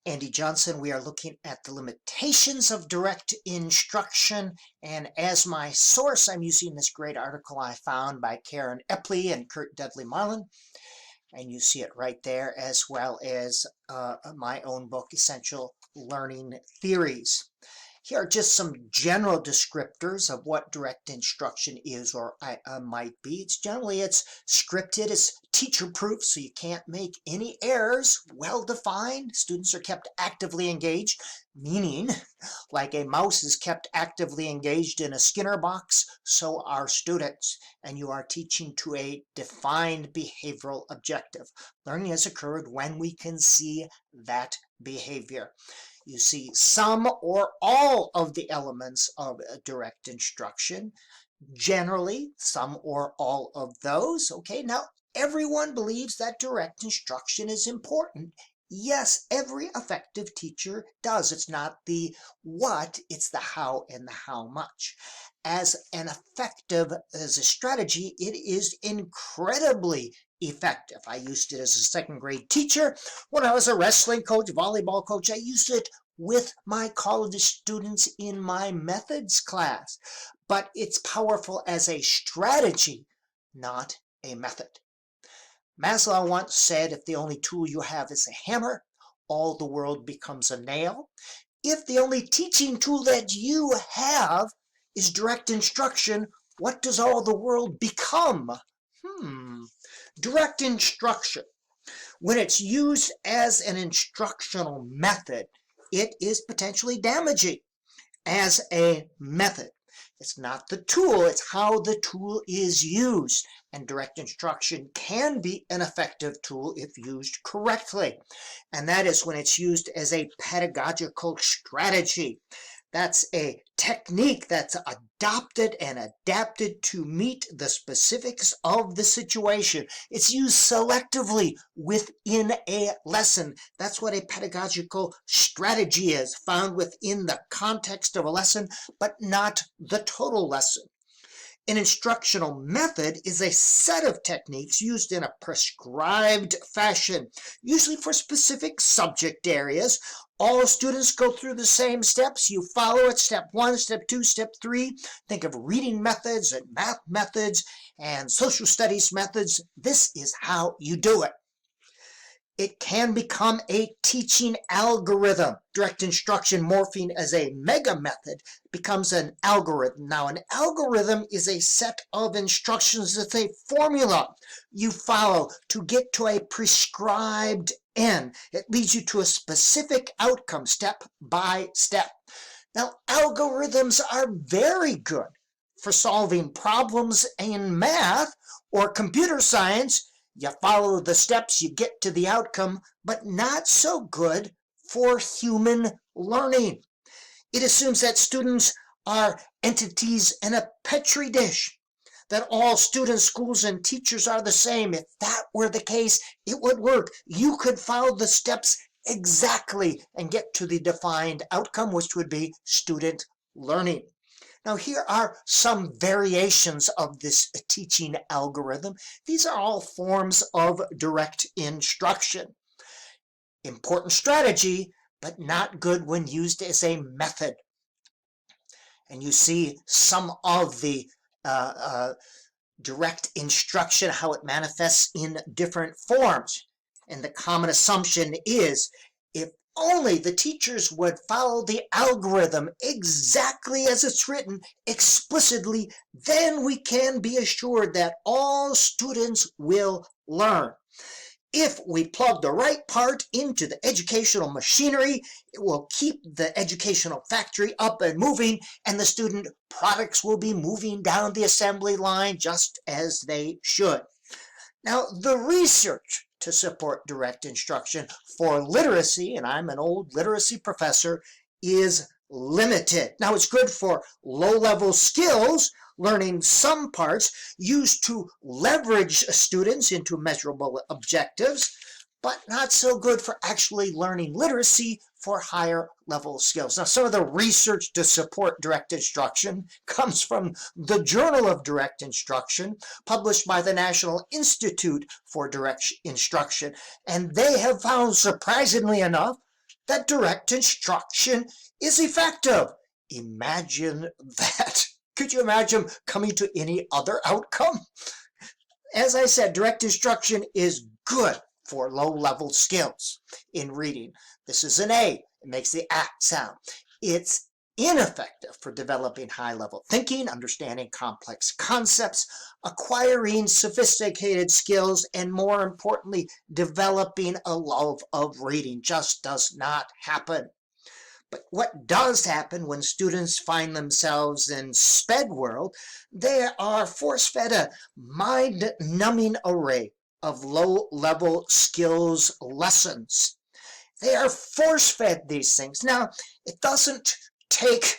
Andy Johnson. We are looking at the limitations of direct instruction, and as my source I'm using this great article I found by Karen Epley and Kurt Dudley Marlin, and you see it right there, as well as my own book, Essential Learning Theories. Here are just some general descriptors of what direct instruction is or might be. It's scripted, it's teacher-proof, so you can't make any errors, well-defined. Students are kept actively engaged, meaning like a mouse is kept actively engaged in a Skinner box, so are students. And you are teaching to a defined behavioral objective. Learning has occurred when we can see that behavior. You see some or all of the elements of direct instruction, generally some or all of those. Okay, now everyone believes that direct instruction is important. Yes, every effective teacher does. It's not the what, it's the how and the how much. As a strategy, it is incredibly effective. I used it as a second grade teacher. When I was a wrestling coach, volleyball coach, I used it with my college students in my methods class. But it's powerful as a strategy, not a method. Maslow once said, if the only tool you have is a hammer, all the world becomes a nail. If the only teaching tool that you have is direct instruction, what does all the world become? Direct instruction. When it's used as an instructional method, it is potentially damaging as a method. It's not the tool, it's how the tool is used. And direct instruction can be an effective tool if used correctly. And that is when it's used as a pedagogical strategy. That's a technique that's adopted and adapted to meet the specifics of the situation. It's used selectively within a lesson. That's what a pedagogical strategy is, found within the context of a lesson, but not the total lesson. An instructional method is a set of techniques used in a prescribed fashion, usually for specific subject areas. All students go through the same steps. You follow it, step 1, step 2, step 3. Think of reading methods and math methods and social studies methods. This is how you do it. It can become a teaching algorithm. Direct instruction morphing as a mega method becomes an algorithm. Now, an algorithm is a set of instructions. It's a formula you follow to get to a prescribed end. It leads you to a specific outcome, step by step. Now, algorithms are very good for solving problems in math or computer science. You follow the steps, you get to the outcome, but not so good for human learning. It assumes that students are entities in a petri dish, that all students, schools, and teachers are the same. If that were the case, it would work. You could follow the steps exactly and get to the defined outcome, which would be student learning. Now, here are some variations of this teaching algorithm. These are all forms of direct instruction. Important strategy, but not good when used as a method. And you see some of the direct instruction, how it manifests in different forms. And the common assumption is, if only the teachers would follow the algorithm exactly as it's written explicitly, then we can be assured that all students will learn. If we plug the right part into the educational machinery, it will keep the educational factory up and moving, and the student products will be moving down the assembly line just as they should. Now, the research to support direct instruction for literacy, and I'm an old literacy professor, is limited. Now, it's good for low-level skills, learning some parts, used to leverage students into measurable objectives, but not so good for actually learning literacy for higher level skills. Now, some of the research to support direct instruction comes from the Journal of Direct Instruction, published by the National Institute for Direct Instruction. And they have found, surprisingly enough, that direct instruction is effective. Imagine that. Could you imagine coming to any other outcome? As I said, direct instruction is good for low-level skills in reading. This is an A. It makes the A sound. It's ineffective for developing high-level thinking, understanding complex concepts, acquiring sophisticated skills, and more importantly, developing a love of reading. Just does not happen. But what does happen when students find themselves in SPED world, they are force-fed a mind-numbing array of low-level skills lessons. They are force-fed these things. Now, it doesn't take,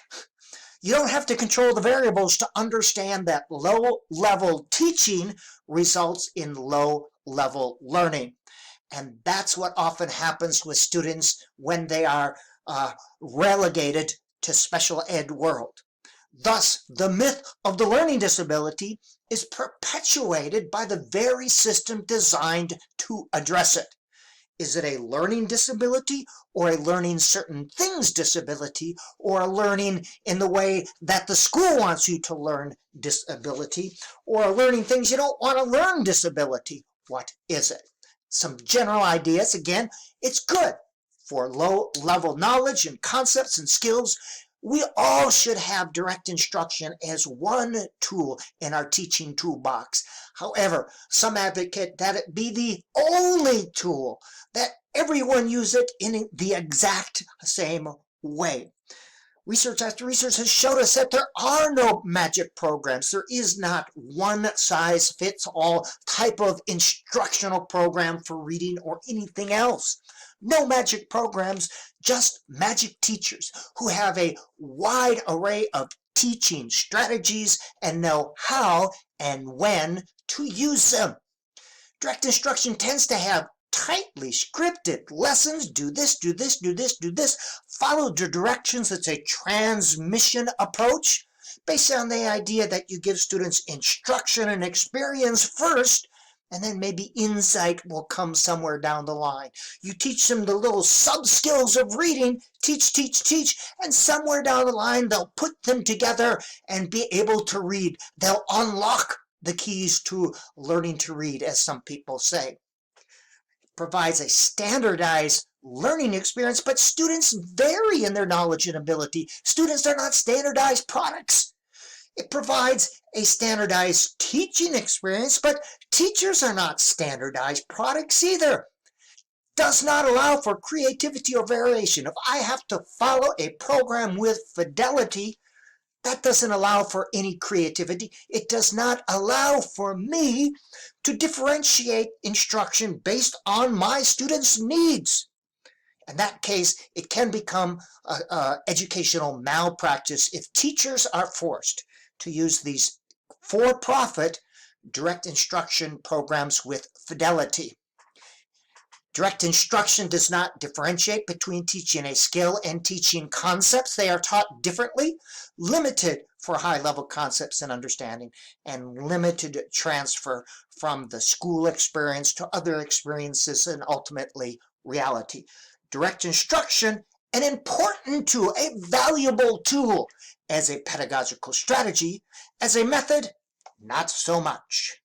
you don't have to control the variables to understand that low-level teaching results in low-level learning. And that's what often happens with students when they are relegated to special ed world. Thus, the myth of the learning disability is perpetuated by the very system designed to address it. Is it a learning disability, or a learning certain things disability, or a learning in the way that the school wants you to learn disability, or a learning things you don't want to learn disability? What is it? Some general ideas. Again, it's good for low-level knowledge and concepts and skills. We all should have direct instruction as one tool in our teaching toolbox. However, some advocate that it be the only tool, that everyone use it in the exact same way. Research after research has showed us that there are no magic programs. There is not one-size-fits-all type of instructional program for reading or anything else. No magic programs, just magic teachers who have a wide array of teaching strategies and know how and when to use them. Direct instruction tends to have tightly scripted lessons. Do this, do this, do this, do this. Follow the directions. It's a transmission approach based on the idea that you give students instruction and experience first, and then maybe insight will come somewhere down the line. You teach them the little sub-skills of reading, teach, teach, teach, and somewhere down the line they'll put them together and be able to read. They'll unlock the keys to learning to read, as some people say. It provides a standardized learning experience, but students vary in their knowledge and ability. Students are not standardized products. It provides a standardized teaching experience, but teachers are not standardized products either. Does not allow for creativity or variation. If I have to follow a program with fidelity, that doesn't allow for any creativity. It does not allow for me to differentiate instruction based on my students' needs. In that case, it can become educational malpractice if teachers are forced to use these for-profit direct instruction programs with fidelity. Direct instruction does not differentiate between teaching a skill and teaching concepts. They are taught differently, limited for high-level concepts and understanding, and limited transfer from the school experience to other experiences and ultimately reality. Direct instruction, an important tool, a valuable tool as a pedagogical strategy. As a method, not so much.